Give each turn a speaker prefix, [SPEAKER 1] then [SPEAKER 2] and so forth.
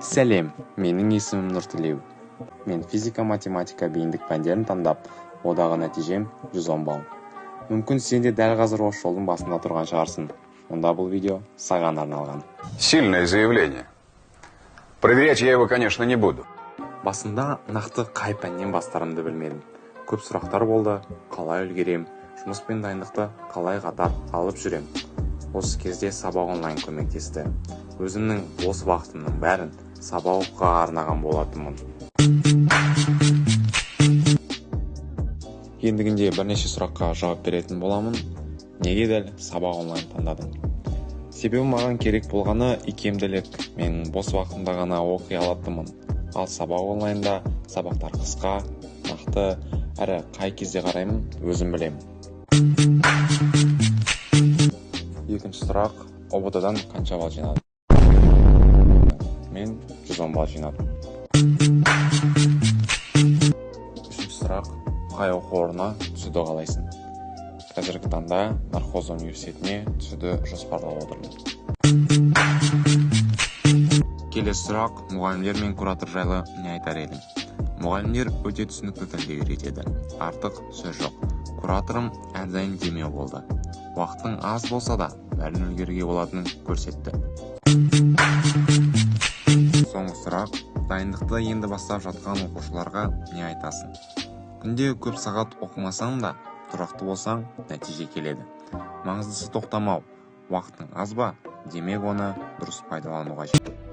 [SPEAKER 1] Сәлем, менің есімім Нұртілеу. Мен физика-математика бейіндік пәндерін таңдап, одағы нәтижем 110 балл. Мүмкін сен де дәл қазір осы жолдың басында тұрған шығарсың. Онда бұл видео саған арналған.
[SPEAKER 2] Сильное заявление. Проверять я его, конечно, не буду.
[SPEAKER 1] Басында нақты қай пәннен бастарымды білмедім. Көп сұрақтар болды, қалай үлгерем, жұмыс пен дайындықты қалай қатар алып жүрем. Осы кезде сабақ онлайн көмектесті. Өзімнің бос уақытымның бәрін сабаққа арнаған болатынмын. Ендігінде бірнеше сұраққа жауап беретін боламын. Неге дәл сабақ онлайн таңдадым? Себебі маған керек болғаны икемділік. Мен бос уақытымда ғана оқи алатынмын. Ал сабақ онлайнда сабақтар қысқа, нақты, әрі қай кезде қараймын өзім білемін. Екінші сұрақ, ОБД-дан қанша балл жинадым? Мен 110 балл жинадым. Үшінші сұрақ, қай оқу орнына түсуді қалайсың? Қазіргі таңда Нархоз университетіне түсуді жоспарлап отырмын. Келесі сұрақ, мұғалімдер мен куратор жайлы не айтар едім? Мұғалімдер өте түсінікті тілде үйретеді. Артық сөз жоқ. Кураторым әрдайым демеу болды. Уақытың аз болса да, бәрін үлгеруге болатынын көрсетті. Соңғы сұрақ, дайындықты енді бастап жатқан оқушыларға не айтасың? Күнде көп сағат оқымасаң да, тұрақты болсаң, нәтиже келеді. Маңыздысы тоқтамау. Уақытың аз ба? Демек оны дұрыс пайдалануға қажет.